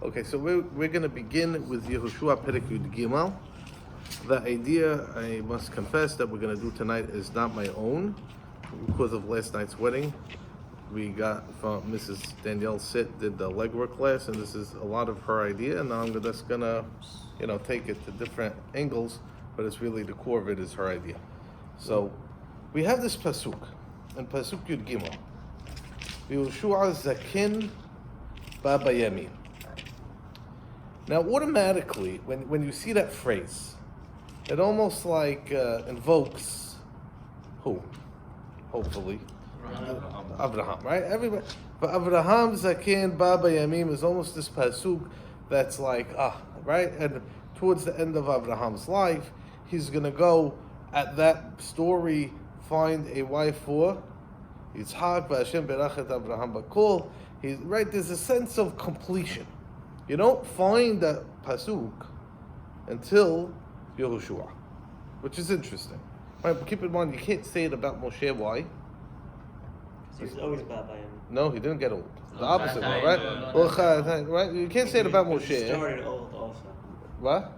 Okay, so we're going to begin with Yehoshua Perek Yud Gimel. The idea, I must confess, that we're going to do tonight is not my own. Because of last night's wedding, we got from Mrs. Danielle Sitt did the legwork class, and this is a lot of her idea, and now I'm just going to, take it to different angles, but it's really the core of it is her idea. So we have this pasuk, in pasuk Yud Gimel. Yehoshua Zakin Baba Yamin. Now, automatically, when you see that phrase, it almost like invokes who? Hopefully, Avraham, right? Everybody, but Avraham Zaken Baba Yamim is almost this pasuk that's like right. And towards the end of Avraham's life, he's gonna go at that story find a wife for Yitzhak. B'Hashem berachet Avraham bakol. He's right. There's a sense of completion. You don't find that pasuk until Yehoshua, which is interesting. Right, but keep in mind, you can't say it about Moshe. Why? He was always bad by him. No, he didn't get old. The opposite, right? Right? You can't say it about Moshe. He started old also. What?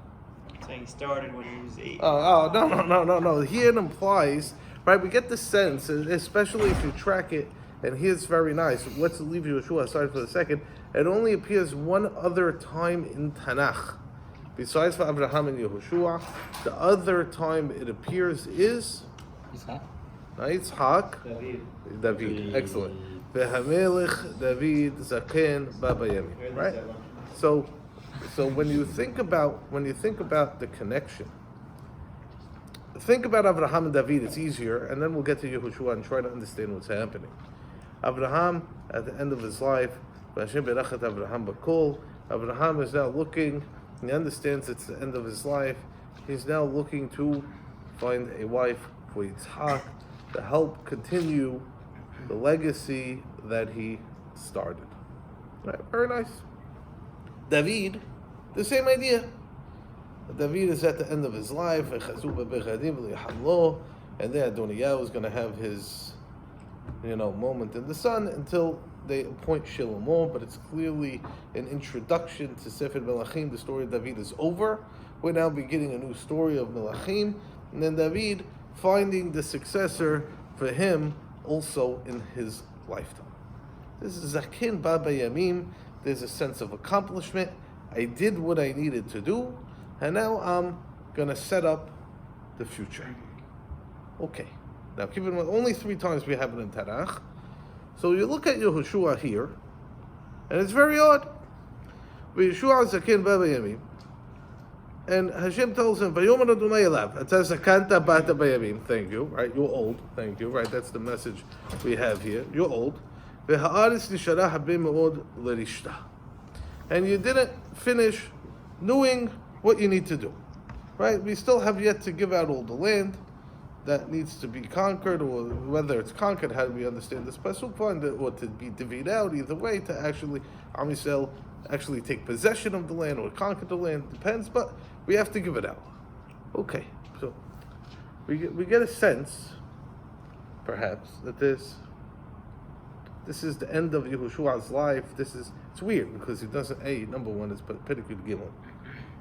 Saying he started when he was 8. No. Here it implies, right? We get the sense, especially if you track it, and here's very nice. Let's leave Yehoshua aside for a second. It only appears one other time in Tanakh, besides for Avraham and Yehoshua. The other time it appears is Yitzhak. David. Excellent. Vehamelech David Zaken Baba Yamin. Right. So when you think about the connection, think about Avraham and David. It's easier, and then we'll get to Yehoshua and try to understand what's happening. Avraham, at the end of his life, Avraham is now looking, he understands it's the end of his life, he's now looking to find a wife for Yitzhak to help continue the legacy that he started. Right, very nice. David, the same idea. David is at the end of his life, and then Adoniah is going to have his moment in the sun until they appoint Shlomo, but it's clearly an introduction to Sefer Melachim. The story of David is over. We're now beginning a new story of Melachim, and then David finding the successor for him also in his lifetime. This is Zakin Baba Yamim. There's a sense of accomplishment. I did what I needed to do, and now I'm going to set up the future. Okay. Now, keep in mind, only 3 times we have it in Tanakh. So you look at Yehoshua here, and it's very odd. Yehoshua Zaken Baba Yamim, and Hashem tells him, "Vayomer Adonai elav, Ata zakanta bata bayamim." Thank you. Right, you're old. Thank you. Right, that's the message we have here. You're old. V'haaretz nishara habe meod lerishta, and you didn't finish doing what you need to do. Right, we still have yet to give out all the land that needs to be conquered, or whether it's conquered, how do we understand this pasuk? Or to be divvied out, either way, to actually, Am Yisrael actually take possession of the land or conquer the land, depends, but we have to give it out. Okay, so we get a sense, perhaps, that this is the end of Yehoshua's life. It's weird, because he doesn't, number one, is Perek Yud Gimel.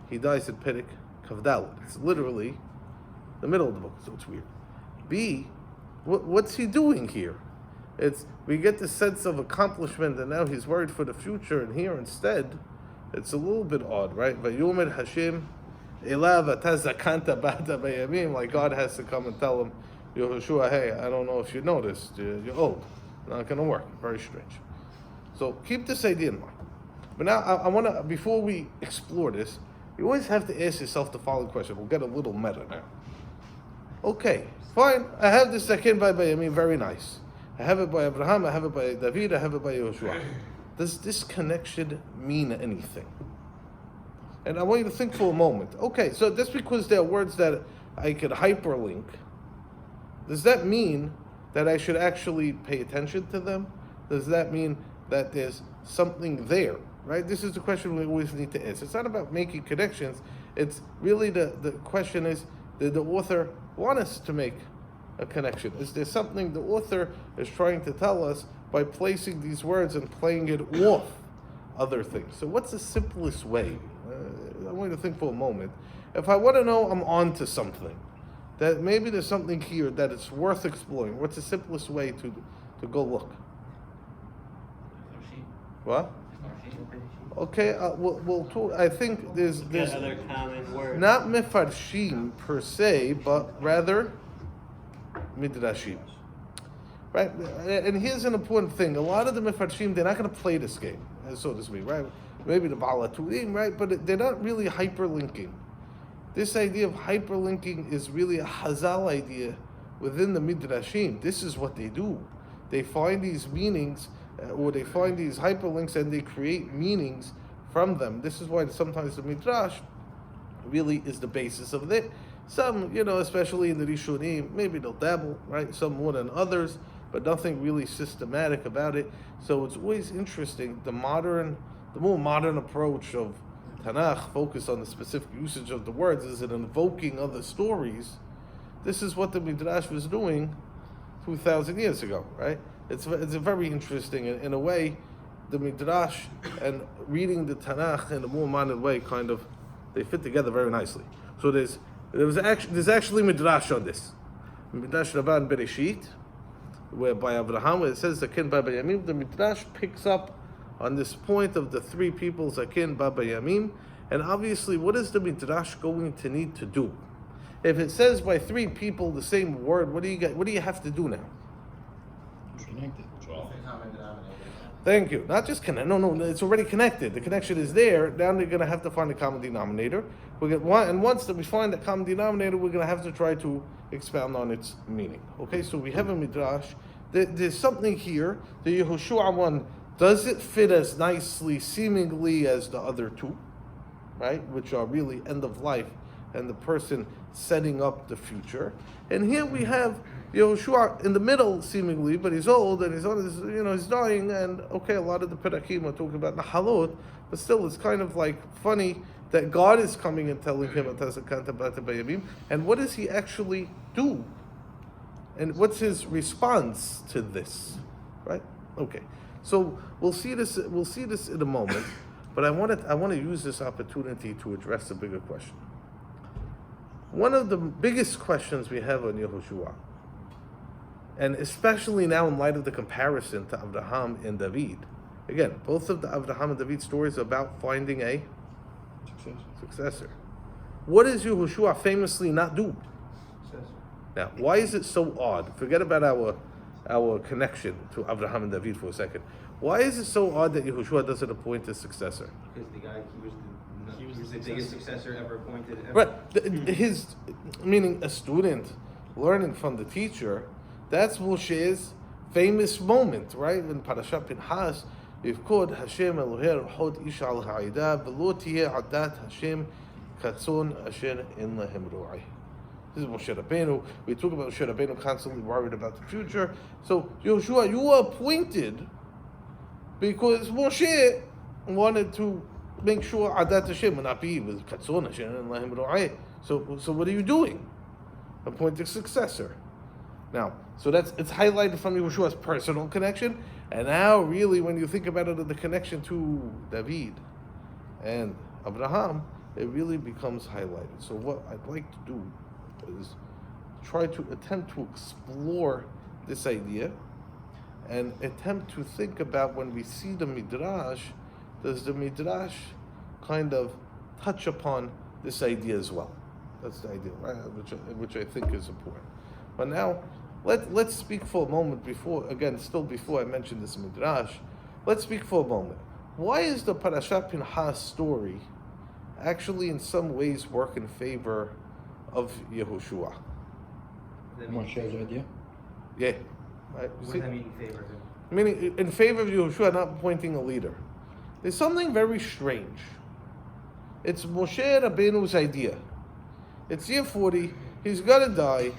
He dies at Perek Kavdalet. It's literally the middle of the book, so it's weird. B, what's he doing here? We get the sense of accomplishment, and now he's worried for the future, and here instead, it's a little bit odd, right? Vayomer Hashem elav ata zakanta ba'da bayamim, like God has to come and tell him, Yehoshua, hey, I don't know if you noticed, you're old. Not going to work. Very strange. So keep this idea in mind. But now I want to, before we explore this, you always have to ask yourself the following question. We'll get a little meta now. Okay, fine. I have this Zaken by Bayamim, very nice. I have it by Avraham, I have it by David, I have it by Yehoshua. Does this connection mean anything? And I want you to think for a moment. Okay, so just because there are words that I could hyperlink, does that mean that I should actually pay attention to them? Does that mean that there's something there, right? This is the question we always need to answer. It's not about making connections. It's really the question is, did the author want us to make a connection? Is there something the author is trying to tell us by placing these words and playing it off other things. So what's the simplest way? I want you to think for a moment. If I want to know I'm on to something, that maybe there's something here that it's worth exploring, what's the simplest way to go look? What? Okay, we'll talk. I think there's other common words. not mefarshim per se, but rather midrashim. Right, and here's an important thing. A lot of the mefarshim, they're not going to play this game, so to speak, right? Maybe the balaturim, right? But they're not really hyperlinking. This idea of hyperlinking is really a Hazal idea within the midrashim. This is what they do. They find these meanings, or they find these hyperlinks, and they create meanings from them. This is why sometimes the midrash really is the basis of it. Some, especially in the Rishonim, maybe they'll dabble, right? Some more than others, but nothing really systematic about it. So it's always interesting. The more modern approach of Tanakh, focus on the specific usage of the words, is it invoking other stories? This is what the Midrash was doing 2,000 years ago, right? It's a very interesting, in a way, the Midrash and reading the Tanakh in a more modern way, kind of, they fit together very nicely. So there's actually Midrash on this. Midrash Rabbi and Bereshit, where by Avraham, where it says Zaken Baba Yamim, the Midrash picks up on this point of the three people, Zaken Baba Yamim, and obviously, what is the Midrash going to need to do? If it says by three people the same word, what do you have to do now? Connected. Thank you. Not just connect. No, it's already connected. The connection is there. Now they're going to have to find a common denominator. And once that we find that common denominator, we're going to have to try to expound on its meaning. Okay, so we have a midrash. There's something here. The Yehoshua one, does it fit as nicely, seemingly, as the other two, right? Which are really end of life and the person setting up the future. And here we have Yehoshua in the middle, seemingly, but he's old and he's dying. And okay, a lot of the Perakim are talking about Nahalot, but still, it's kind of like funny that God is coming and telling him, and what does he actually do? And what's his response to this, right? Okay, so we'll see this in a moment, but I want to use this opportunity to address a bigger question. One of the biggest questions we have on Yehoshua, and especially now in light of the comparison to Avraham and David, again, both of the Avraham and David stories are about finding a successor. What does Yehoshua famously not do? Now, why is it so odd? Forget about our connection to Avraham and David for a second. Why is it so odd that Yehoshua doesn't appoint a successor? Because the guy, he was the biggest successor ever appointed. Right. Meaning a student learning from the teacher, that's Moshe's famous moment, right? In Parashat Pinchas, Yivkod Hashem Eloher Hod Ish Al Ha'ida V'lo Tiyeh Adat Hashem Katzon Asher In Lahem Ro'ai. This is Moshe Rabbeinu. We talk about Moshe Rabbeinu constantly worried about the future. So Yehoshua, you were appointed because Moshe wanted to make sure Adat Hashem will not be with Katzon Asher In Lahem Ro'ai. So what are you doing? Appoint a successor. Now, so it's highlighted from Yehoshua's personal connection, and now really when you think about it, the connection to David and Avraham, it really becomes highlighted. So what I'd like to do is try to attempt to explore this idea and attempt to think about when we see the Midrash, does the Midrash kind of touch upon this idea as well? That's the idea, right? Which I think is important. But now, let's speak for a moment before I mention this Midrash, let's speak for a moment. Why is the Parashat Pinchas story actually in some ways work in favor of Yehoshua? Moshe's idea? Yeah. Right? What does that mean in favor of him? Meaning in favor of Yehoshua not appointing a leader. There's something very strange. It's Moshe Rabbeinu's idea. It's year 40, he's gonna die,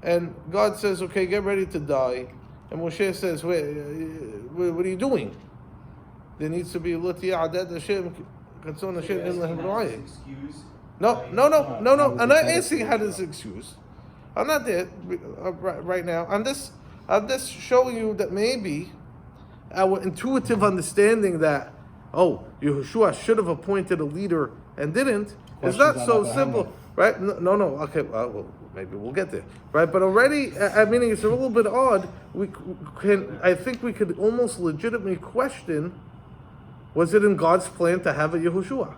and God says, okay, get ready to die. And Moshe says, wait, what are you doing? There needs to be Hashem, Katzon Hashem in Lahem Ro'ai. No. I'm not asking how this excuse. I'm not there right now. I'm just showing you that maybe our intuitive understanding that Yehoshua should have appointed a leader and didn't, is Questions not on so Avraham. simple, right? No. Okay, well, maybe we'll get there, right? But already, meaning it's a little bit odd. I think we could almost legitimately question: was it in God's plan to have a Yehoshua?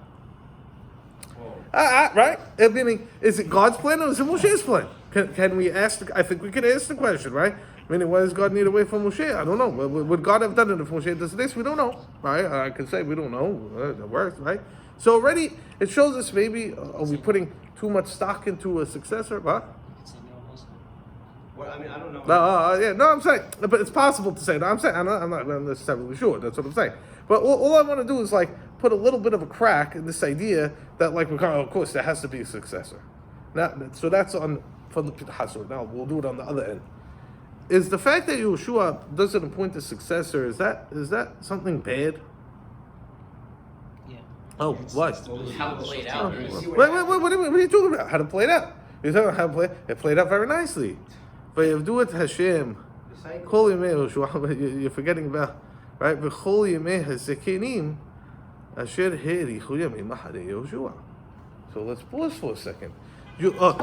Right? Meaning, is it God's plan or is it Moshe's plan? Can we ask? I think we could ask the question, right? Meaning, why does God need a way from Moshe? I don't know. Would God have done it if Moshe does this? We don't know, right? I could say we don't know. It works, right? So already it shows us maybe are we putting too much stock into a successor? What? Well, I mean, I don't know. No, I'm saying, but it's possible to say. No, I'm saying I'm not necessarily sure. That's what I'm saying. But all I want to do is like put a little bit of a crack in this idea that like of course there has to be a successor. Now, so that's on from the Hasur. Now we'll do it on the other end. Is the fact that Yehoshua doesn't appoint a successor, is that something bad? Yeah. Oh, what? How it played out. Wait, what are you talking about? How to play it out? You're talking about how to play it? It played out very nicely. But you do it Hashem. Kol Yemei Yehoshua. You're forgetting about, right? V'chol Yemei HaZekenim Asher Herichu Yemei Macharei Yehoshua. So let's pause for a second. We all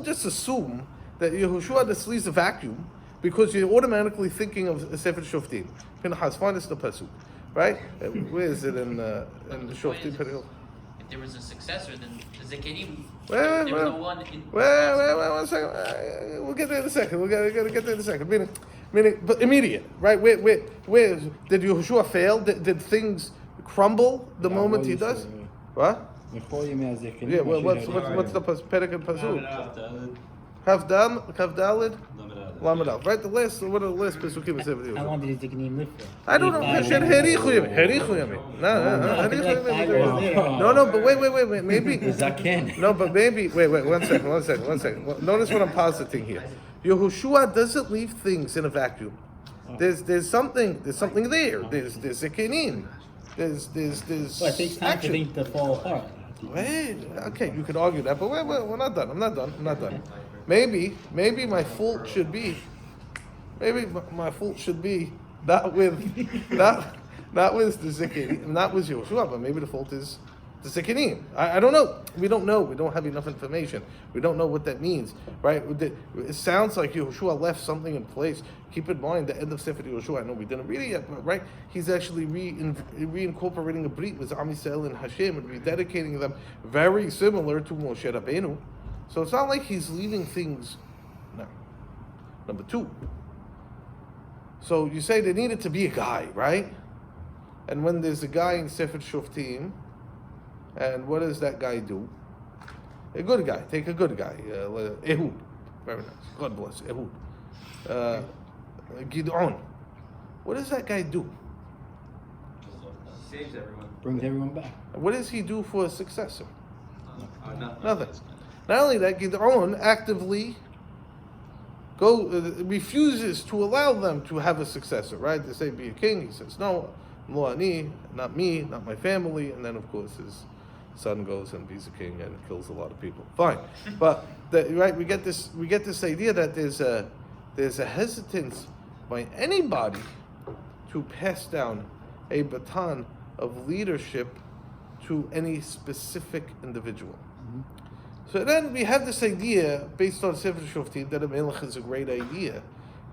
just assume that Yehoshua just leaves a vacuum because you're automatically thinking of Sefer Shoftim. Pinchas, find us the pasuk, right? Where is it in the Shoftim? If there was a successor, then the Zekenim, Wait, there was no one in... Wait, 1 second. We'll get there in a second. We're gonna get there in a second. Meaning, but immediate, right? Where did Yehoshua fail? Did things crumble the moment he does? What? Yeah. What's the Perek and pasuk? Kav Dalid. Lamed. Right, what are the last pesukim in Sefer Yehoshua? How long did the Zekenim live for? I don't know. Herichu Yemei. No, but wait. Maybe. Zaken. No, but maybe. Wait. 1 second. Notice what I'm positing here. Yehoshua doesn't leave things in a vacuum. There's something there. There's Zekenim. There's Well, it takes time for things to fall apart. Wait, okay, you could argue that, but we're not done. I'm not done. Maybe my fault should be. Maybe my fault should be not with the Zekenim, not with Yehoshua, but maybe the fault is the Zekenim. I don't know. We don't know. We don't have enough information. We don't know what that means, right? It sounds like Yehoshua left something in place. Keep in mind the end of Sefer Yehoshua. I know we didn't read it yet, but right, he's actually reincorporating a brit with Am Yisrael and Hashem and rededicating them, very similar to Moshe Rabbeinu. So it's not like he's leaving things. No. Number 2. So you say there needed to be a guy, right? And when there's a guy in Sefer Shoftim, and what does that guy do? A good guy. Take a good guy. Ehud. Very nice. God bless. Ehud. Gid'on. What does that guy do? Saves everyone. Brings everyone back. What does he do for a successor? Nothing. Nothing. Not only that, Gid'on actively refuses to allow them to have a successor, right? They say, be a king. He says, no, lo ani, not me, not my family. And then, of course, his son goes and be's a king and kills a lot of people. Fine. But, we get this idea that there's a hesitance by anybody to pass down a baton of leadership to any specific individual. Mm-hmm. So then we have this idea based on Sefer Shoftim that a melech is a great idea,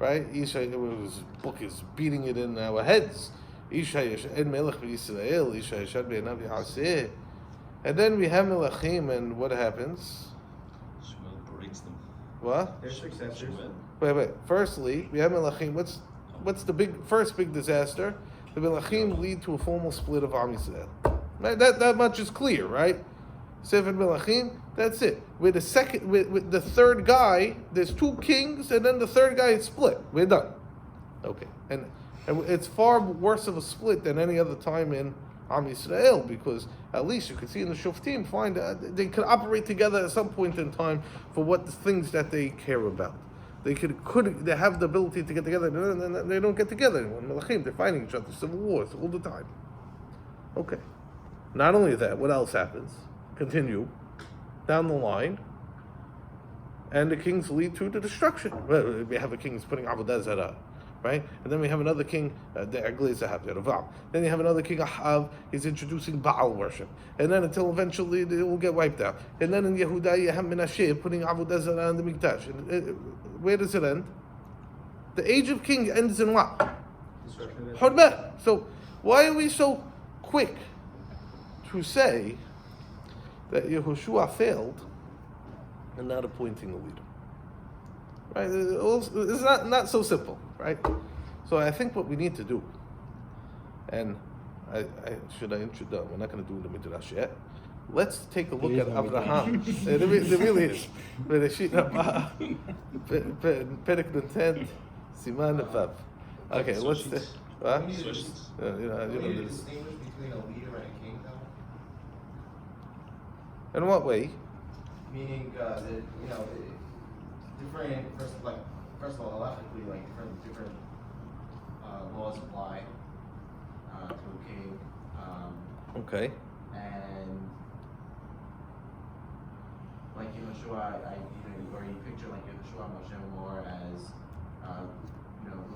right? His book is beating it in our heads. En melech b'Yisrael, Isha yashad be'enav ya'aseh. And then we have melechim, and what happens? Shmuel breaks them. What? Their successors. Wait. Firstly, we have melechim. What's the first big disaster? The melechim lead to a formal split of Am Yisrael. Right? That much is clear, right? Sefer Melachim, that's it. With the third guy, there's 2 kings, and then the third guy is split. We're done. Okay, and it's far worse of a split than any other time in Am Yisrael, because at least you can see in the Shoftim, find they can operate together at some point in time for what the things that they care about. They they have the ability to get together, and they don't get together anymore. Melachim, they're fighting each other, civil wars all the time. Okay. Not only that, what else happens? Continue down the line, and the kings lead to the destruction. We have the kings putting Avodah Zarah, right? And then we have another king, the Aglez Ahab, Rabbi. Then you have another king, Ahab, he's introducing Baal worship. And then until eventually it will get wiped out. And then in Yehuda, you have Menashe putting Avodah Zarah in the Mikdash. And where does it end? The age of kings ends in what? Hormeh. So why are we so quick to say that Yehoshua failed in not appointing a leader? Right? It's not so simple, right? So I think what we need to do, and should I introduce? We're not going to do the midrash yet. Let's take a look at Avraham. There really is. Perek Nunten, Siman Vav. Okay, let's. What? Can you distinguish between a leader and a king, though? In what way? Meaning that different. First of all, halachically, like different laws apply to a king. Okay. And like Yehoshua, or you picture like Yehoshua Moshe more as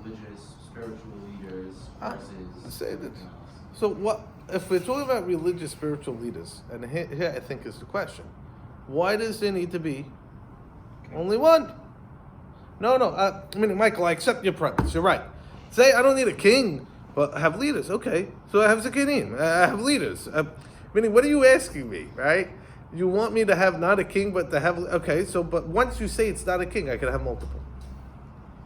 religious, spiritual leaders versus say that. something else. So what if we're talking about religious, spiritual leaders? And here I think is the question: why does there need to be only one? No. Michael, I accept your premise. You're right. Say I don't need a king, but I have leaders. Okay, so I have zakenim. I have leaders. Meaning, what are you asking me, right? You want me to have not a king, but to have but once you say it's not a king, I can have multiple.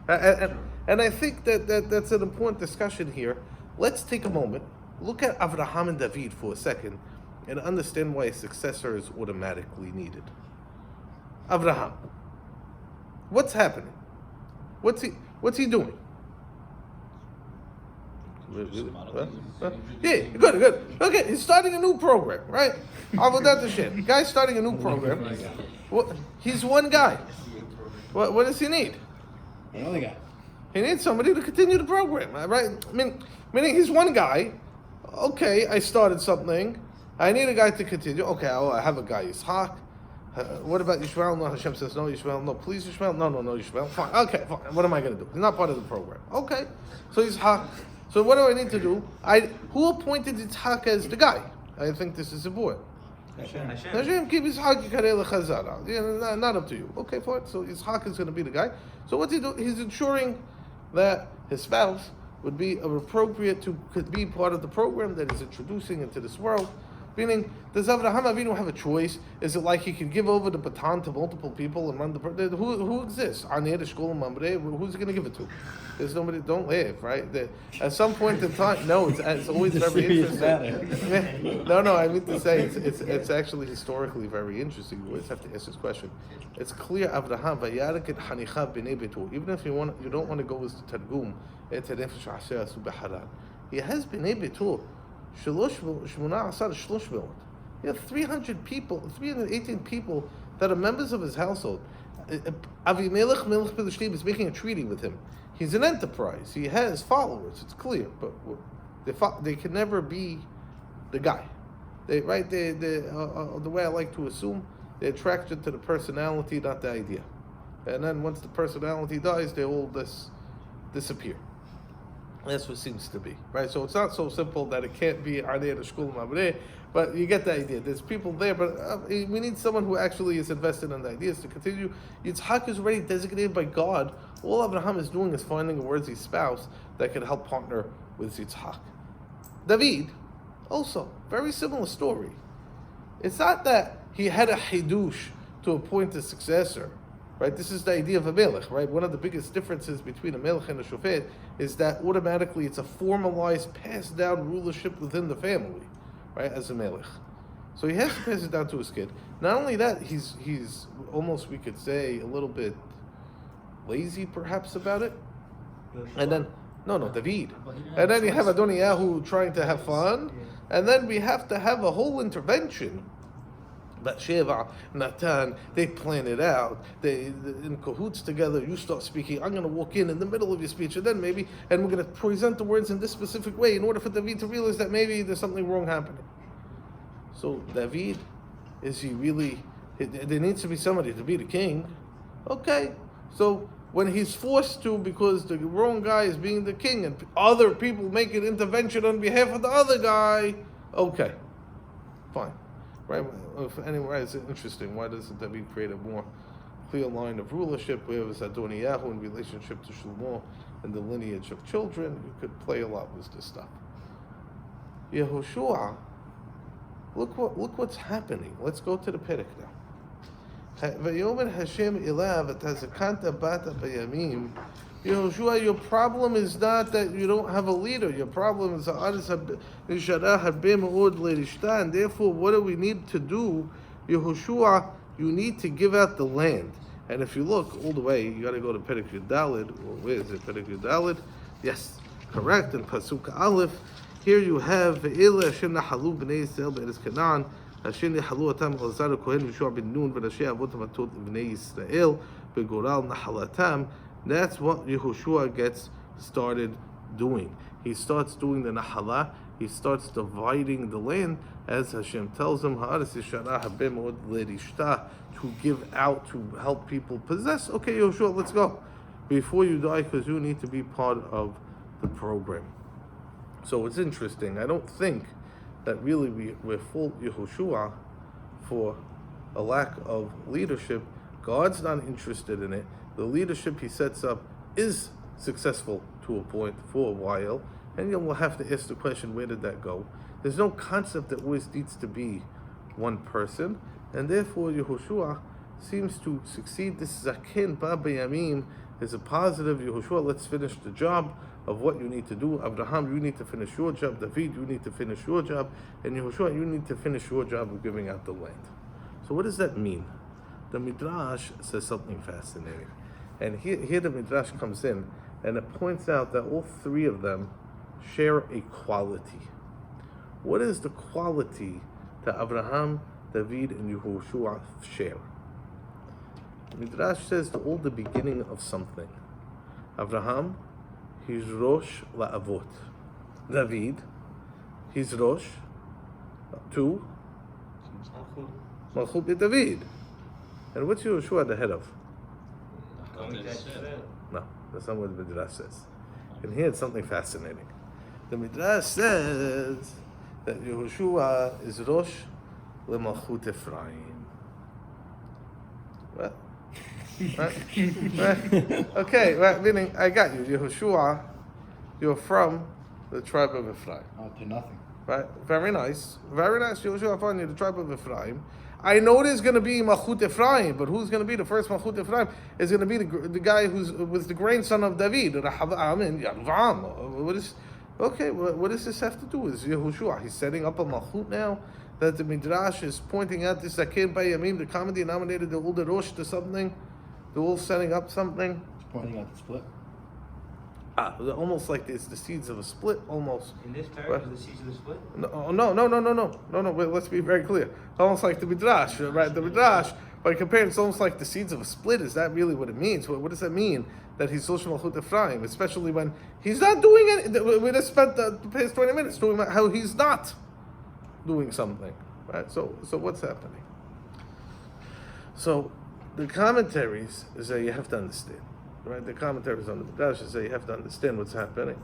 And I think that's an important discussion here. Let's take a moment, look at Avraham and David for a second, and understand why a successor is automatically needed. Avraham, what's happening? What's he doing? Yeah, good. Okay, he's starting a new program, right? Avodat Hashem. Guy's starting a new program. He's one guy. What does he need? Another guy. He needs somebody to continue the program, right? Meaning he's one guy. Okay, I started something. I need a guy to continue. Okay, I have a guy, Yitzhak. What about Yishmael? No, Hashem says no, Yishmael. No, please, Yishmael. No, Yishmael. Fine. Okay, fine. What am I going to do? He's not part of the program. Okay, so Yitzhak. So what do I need to do? Who appointed Yitzhak as the guy? I think this is important. Hashem, keep Yitzhak Yikarei L'Chazara. Not up to you. Okay, fine. So Yitzhak is going to be the guy. So what's he do? He's ensuring that his spouse would be could be part of the program that he's introducing into this world. Meaning, does Avraham Avinu have a choice? Is it like he can give over the baton to multiple people and run the program? Who exists? Who's he going to give it to? There's nobody. Don't laugh, right? At some point in time, no, it's always very interesting. No, I mean to say it's actually historically very interesting. You always have to ask this question. It's clear Avraham vayarik et hanichav b'nei betu. Even if you don't want to go with the Targum, he has b'nei betu. You have 300 people, 318 people that are members of his household. Avimelech Melech Pilishtim is making a treaty with him. He's an enterprise. He has followers. It's clear, but they can never be the guy. The way I like to assume, they're attracted to the personality, not the idea. And then once the personality dies, they all disappear. That's what seems to be, right? So it's not so simple that it can't be Arnei Shkul Mabreh, but you get the idea. There's people there, but we need someone who actually is invested in the ideas to continue. Yitzhak is already designated by God. All Abraham is doing is finding a worthy spouse that can help partner with Yitzhak. David, also, very similar story. It's not that he had a hidush to appoint a successor. Right, this is the idea of a melech, right? One of the biggest differences between a melech and a shofet is that automatically it's a formalized, passed down rulership within the family, right? As a melech, so he has to pass it down to his kid. Not only that, he's almost, we could say, a little bit lazy, perhaps, about it. And then David, and then you have Adoniyahu trying to have fun, and then we have to have a whole intervention. Bathsheba, Natan, they plan it out. They in cahoots together. You start speaking. I'm going to walk in the middle of your speech, and then we're going to present the words in this specific way in order for David to realize that maybe there's something wrong happening. So David, is he really? There needs to be somebody to be the king. Okay, so when he's forced to because the wrong guy is being the king and other people make an intervention on behalf of the other guy, okay, fine. Right? Anyway, it's interesting. Why doesn't David create a more clear line of rulership? Where was Adoniyahu in relationship to Shlomo and the lineage of children? You could play a lot with this stuff. Yehoshua, look what's happening. Let's go to the Perek now. Vayomer Hashem ilav etazakanta bata bayamim. Yehoshua, your problem is not that you don't have a leader. Your problem is and therefore, what do we need to do? Yehoshua, you need to give out the land. And if you look all the way, you got to go to Perek Yudalid. Where is it? Perek Yudalid? Yes, correct. In Pasuk Aleph, here you have Ve'ele Hashem nahalu b'nei Yisrael be'eretz Canaan. Hashem nahalu atam Elazar Kohen Yehoshua ben Nun v'Rashi Avotam atot b'nei Yisrael begoral nahalatam. That's what Yehoshua gets started doing. He starts doing the nahala. He starts dividing the land, as Hashem tells him, to give out, to help people possess. Okay, Yehoshua, let's go. Before you die, because you need to be part of the program. So it's interesting. I don't think that really we fault Yehoshua for a lack of leadership. God's not interested in it. The leadership he sets up is successful to a point for a while, and you'll have to ask the question, where did that go? There's no concept that always needs to be one person, and therefore Yehoshua seems to succeed. This Zaken Ba B'Yamim is a positive. Yehoshua, let's finish the job of what you need to do. Avraham, you need to finish your job. David, you need to finish your job. And Yehoshua, you need to finish your job of giving out the land. So what does that mean? The Midrash says something fascinating. And here the Midrash comes in, and it points out that all three of them share a quality. What is the quality that Avraham, David, and Yehoshua share? The Midrash says they're all the beginning of something. Avraham, he's Rosh La'avot. David, he's Rosh to Malchut David. And what's Yehoshua the head of? No, that's not what the Midrash says. And here it's something fascinating. The Midrash says that Yehoshua is Rosh LeMalchut Ephraim. What? Right? Okay, right, meaning I got you. Yehoshua, you're from the tribe of Ephraim. To nothing. Right? Very nice. Very nice. Yehoshua, from the tribe of Ephraim. I know there's going to be Malchut Ephraim, but who's going to be the first Malchut Ephraim? Is going to be the guy who was the grandson of David, Avraham and Avraham. What does this have to do with Yehoshua? He's setting up a Malchut now, that the Midrash is pointing out this Zaken Bayamim, the common denominator, the older Rosh to something. They're all setting up something. It's pointing out the split. Almost like it's the seeds of a split, almost. In this paragraph, is the seeds of the split? No. Wait, let's be very clear. It's almost like the Midrash, right? The Midrash, by comparing, it's almost like the seeds of a split. Is that really what it means? What does that mean? That he's Rosh Malchut Ephraim, especially when he's not doing it. We just spent the past 20 minutes talking about how he's not doing something, right? So what's happening? So the commentaries is that you have to understand. Right, the commentaries on the Midrash say you have to understand what's happening.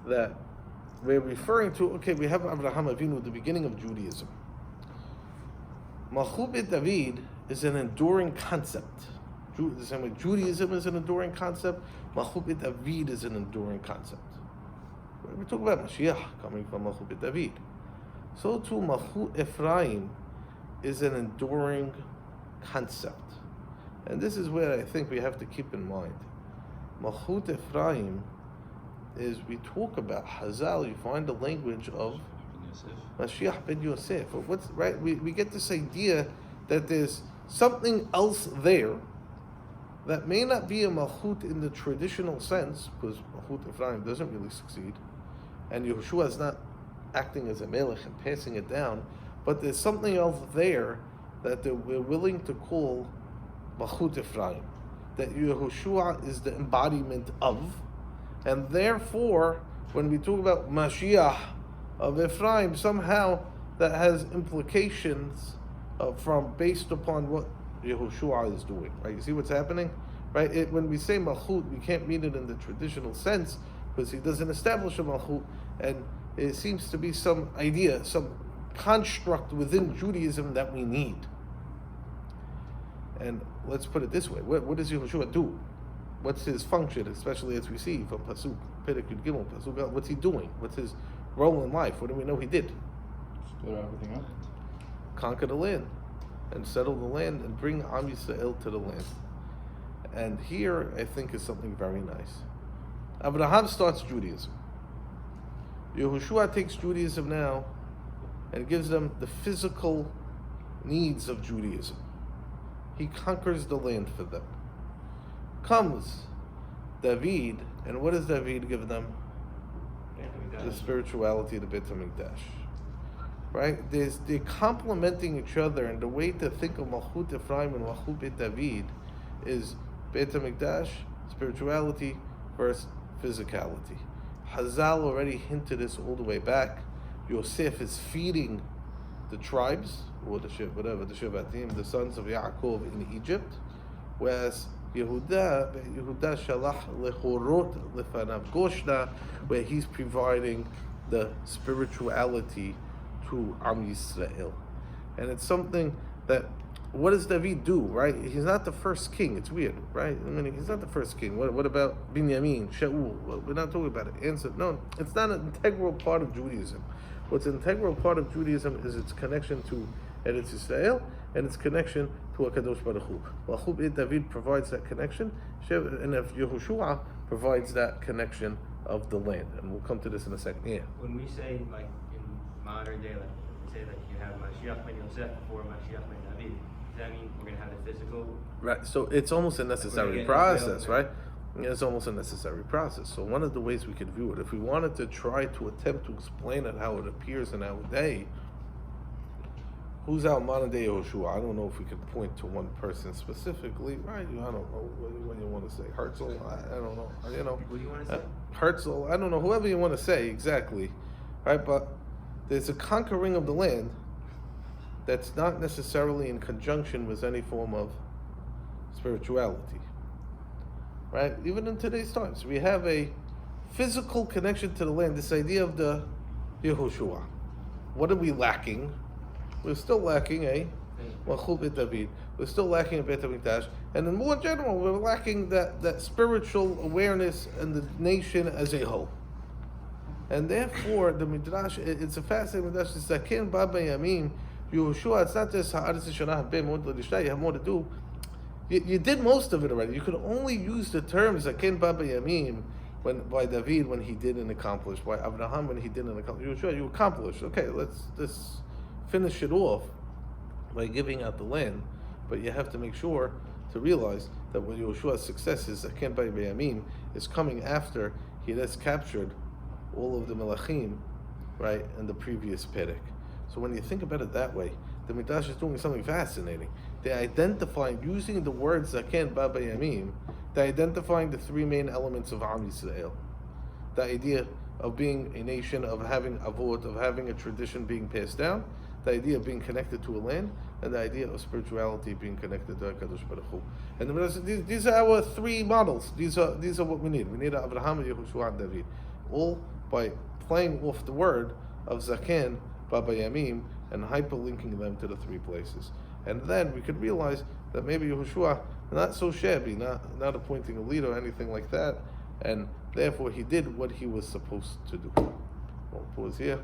That we're referring to, we have Avraham Avinu at the beginning of Judaism. Malchut David is an enduring concept. The same way Judaism is an enduring concept, Malchut David is an enduring concept. We talk about Mashiach coming from Malchut David. So too, Malchut Ephraim is an enduring concept. And this is where I think we have to keep in mind. Malchut Ephraim is, we talk about Hazal, you find the language of Mashiach ben Yosef. What's right? We get this idea that there's something else there that may not be a Malchut in the traditional sense, because Malchut Ephraim doesn't really succeed, and Yehoshua is not acting as a melech and passing it down, but there's something else there that we're willing to call Malchut Ephraim, that Yehoshua is the embodiment of, and therefore, when we talk about Mashiach of Ephraim, somehow that has implications from based upon what Yehoshua is doing. Right? You see what's happening? right? When we say malchut, we can't mean it in the traditional sense because he doesn't establish a malchut, and it seems to be some idea, some construct within Judaism that we need. And let's put it this way: what does Yehoshua do? What's his function, especially as we see from Pasuk Perek Yud Gimel, Pasuk? What's he doing? What's his role in life? What do we know he did? Split everything up. Conquer the land and settle the land and bring Am Yisrael to the land. And here, I think, is something very nice. Avraham starts Judaism. Yehoshua takes Judaism now and gives them the physical needs of Judaism. He conquers the land for them. Comes David, and what does David give them? The spirituality of the Beit HaMikdash. Right? They're complementing each other, and the way to think of Malchut Ephraim and Malchut Beit David is Beit HaMikdash, spirituality versus physicality. Hazal already hinted this all the way back. Yosef is feeding the tribes, or the Shevatim, the sons of Yaakov in Egypt, whereas Yehuda shalach lechorot lefanav goshna, where he's providing the spirituality to Am Yisrael. And it's something that, what does David do, right? He's not the first king. It's weird, right? I mean, he's not the first king. What about Binyamin, Shaul? Well, we're not talking about it. Answer, no, it's not an integral part of Judaism. What's an integral part of Judaism is its connection to Eretz Yisrael and its connection to HaKadosh Baruch Hu. Malchut Beit David provides that connection, and if Yehoshua provides that connection of the land. And we'll come to this in a second. Yeah. When we say, like, in modern day, like, we say, like, you have Mashiach ben Yosef before Mashiach ben David, does that mean we're going to have the physical? Right, so it's almost a necessary process, right? It's almost a necessary process. So one of the ways we could view it, if we wanted to try to attempt to explain it how it appears in our day, who's our modern day Yehoshua? I don't know if we could point to one person specifically, right? I don't know what you want to say. Herzl? I don't know. You know, What do you want to say? Herzl? I don't know. Whoever you want to say exactly, right? But there's a conquering of the land that's not necessarily in conjunction with any form of spirituality, right? Even in today's times, we have a physical connection to the land. This idea of the Yehoshua. What are we lacking? We're still lacking a Malchut Beit David. We're still lacking a Beit HaMikdash, and in more general, we're lacking that spiritual awareness and the nation as a whole. And therefore, the Midrash, it's a fascinating Midrash. It's Zaken Ba B'Yamim Yehoshua. It's not just Ha'aretz Yishana Habeh Mod L'Lishtah. You have more to do. You did most of it already. You could only use the term Zaken Ba B'Yamim by David when he didn't accomplish, by Avraham when he didn't accomplish. Yehoshua, you accomplished. Okay, let's finish it off by giving out the land, but you have to make sure to realize that when Yehoshua's success is Zaken Ba B'Yamim is coming after he has captured all of the Melachim, right, in the previous Perek. So when you think about it that way, the Midrash is doing something fascinating. They're identifying, using the word Zaken Ba B'Yamim, they're identifying the three main elements of Am Yisrael. The idea of being a nation, of having avot, of having a tradition being passed down, the idea of being connected to a land, and the idea of spirituality being connected to HaKadosh Baruch Hu. And these are our three models. These are what we need. We need Avraham, Yehoshua, and David. All by playing off the word of Zaken Ba B'Yamim and hyperlinking them to the three places. And then we could realize that maybe Yehoshua, not so shabby, not appointing a leader or anything like that, and therefore he did what he was supposed to do. We'll pause here.